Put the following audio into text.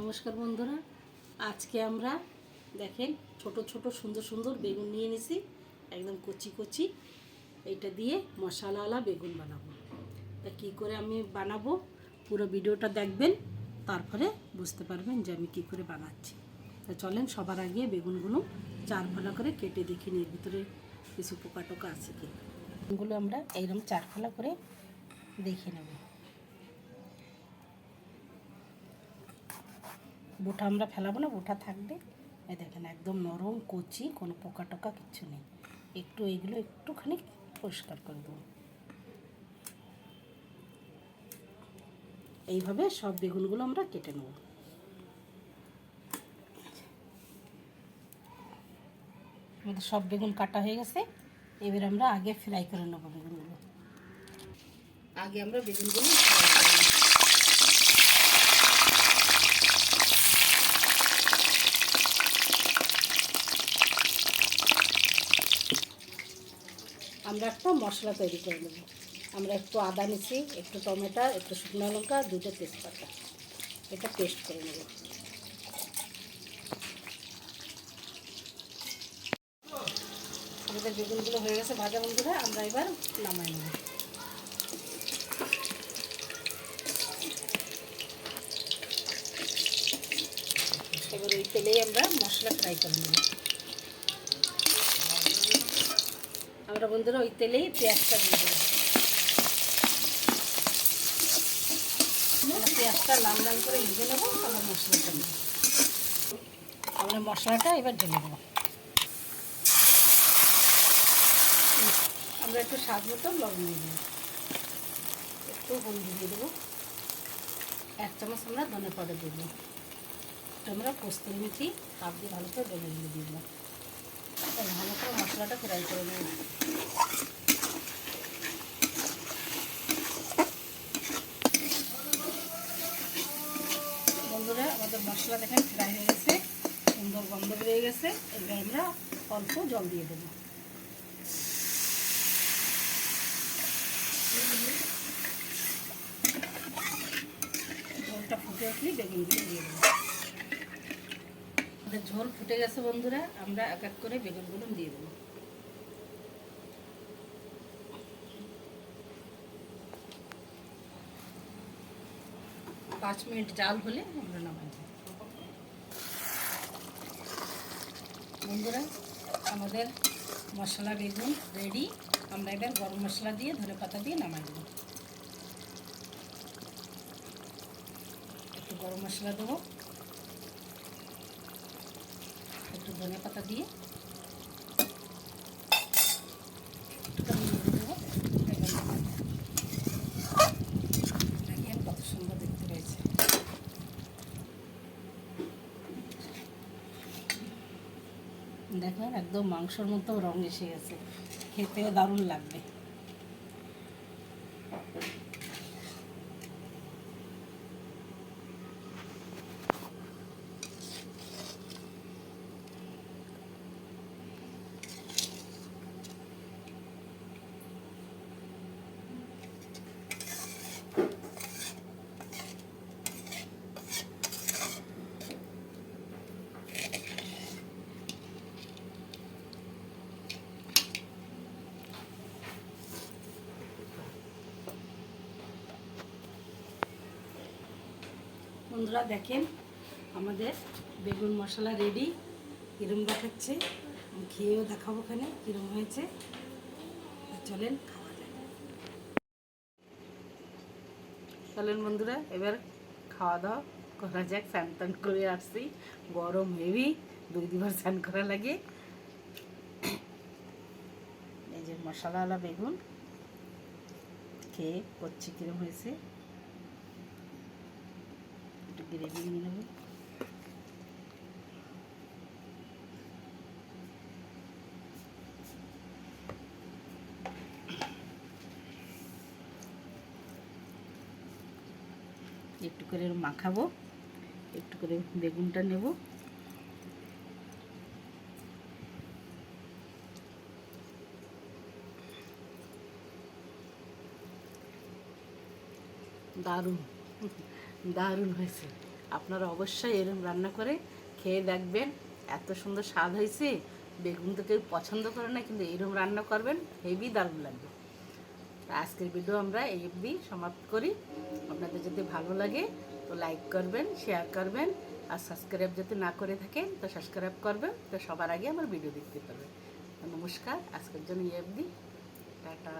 নমস্কার বন্ধুরা, আজকে আমরা দেখেন ছোট ছোট সুন্দর সুন্দর বেগুন নিয়ে নিছি, একদম কচি কচি। এইটা দিয়ে মশলাওয়ালা বেগুন বানাবো। তা কী করে আমি বানাবো পুরো ভিডিওটা দেখবেন, তারপরে বুঝতে পারবেন যে আমি কী করে বানাচ্ছি। তা চলেন সবার আগে বেগুনগুলো চার ফালা করে কেটে দেখি এর ভিতরে কিছু পোকা টোকা আছে কি। বেগুনগুলো আমরা এইরকম চার ফালা করে দেখে নেব। বোটা আমরা ফেলাবো না, বোটা থাকবে। এই দেখেন একদম নরম কচি, কোনো পোকা টোকা কিচ্ছু নেই। একটু এইগুলো একটুখানি পরিষ্কার করে দেবো। এইভাবে সব বেগুনগুলো আমরা কেটে নেব। আমাদের সব বেগুন কাটা হয়ে গেছে। এবার আমরা আগে ফ্রাই করে নেবো বেগুনগুলো। আগে আমরা বেগুনগুলো ফ্রাই করে নেব। আমরা একটা মশলা তৈরি করে নেব। আমরা একটু আদা নিচ্ছি, একটু টমেটো, একটু শুকনো লঙ্কা, দুটো তেজপাতা, এটা পেস্ট করে নেব। আমাদের বেগুনগুলো হয়ে গেছে ভাজা বন্ধুরা, আমরা এবার নামাই নেব। এবার ওই তেলেই আমরা মশলা ফ্রাই করে নেব। আমরা বন্ধুরা ওই তেলেই পেঁয়াজটা দিয়ে দেবো। পেঁয়াজটা লাল লাল করে ভেজে নেবো, তারপর মশলাটা নেব। আমরা মশলাটা এবার ঢেলে দেবো। আমরা একটু স্বাদ মতো লবণ দিয়ে দেবো, একটু হলুদ দিয়ে দেবো, 1 চামচ আমরা ধনে পাউডার দিয়ে দেবো, আমরা কস্তুরি মেথি হাফ দিয়ে ভালো করে ডলে দিয়ে দেবো। ভালো করে মশলাটা ফ্রাই করে নেব। বন্ধুরা আমাদের মশলা দেখেন ফ্রাই হয়ে গেছে, সুন্দর গন্ধ বেরিয়ে গেছে। এবার আমরা অল্প জল দিয়ে দেবো। জলটা ফুটে উঠলে বেগুনগুলো দিয়ে দেবো। আমাদের ঝোল ফুটে গেছে বন্ধুরা, আমরা এক এক করে বেগুনগুলো দিয়ে দেবো। পাঁচ মিনিট জাল হলে আমরা নামাই দেবো। বন্ধুরা আমাদের মশলা বেগুন রেডি। আমরা এবার গরম মশলা দিয়ে ধনে পাতা দিয়ে নামাই দেবো। একটু গরম মশলা দেবো, একটু ধনে পাতা দিয়ে দেবো। দেখেন কত সুন্দর দেখতে হয়েছে। দেখেন একদম মাংসর মতো রং এসে গেছে, খেতেও দারুণ লাগবে। বন্ধুরা দেখেন আমাদের বেগুন মশলা রেডি। কিরম দেখাচ্ছে, আমি খেয়েও দেখাবো ওখানে কিরম হয়েছে। চলেন খাওয়া যায়। চলেন বন্ধুরা এবার খাওয়া দাওয়া করা যাক। স্নান টান করে আসছি, গরম হেভি, 2-2বার স্নান করা লাগে। এই যে মশলাওয়ালা বেগুন, খেয়ে করছি কিরম হয়েছে। একটু গ্রেভি নিয়ে নেব। একটু করে মাখাবো, একটু করে বেগুনটা নেব। দারুণ দারুণ হয়েছে। আপনারা অবশ্যই এরকম রান্না করে খেয়ে দেখবেন। এত সুন্দর স্বাদ হয়েছে। বেগুন তো কেউ পছন্দ করে না, কিন্তু এরকম রান্না করবেন, হেভি দারুণ লাগবে। আজকের ভিডিও আমরা এই অবধি সমাপ্ত করি। আপনাদের যদি ভালো লাগে তো লাইক করবেন, শেয়ার করবেন, আর সাবস্ক্রাইব যদি না করে থাকেন তো সাবস্ক্রাইব করবেন, তো সবার আগে আমার ভিডিও দেখতে পারবেন। নমস্কার, আজকের জন্য এই অবধি, টাটা।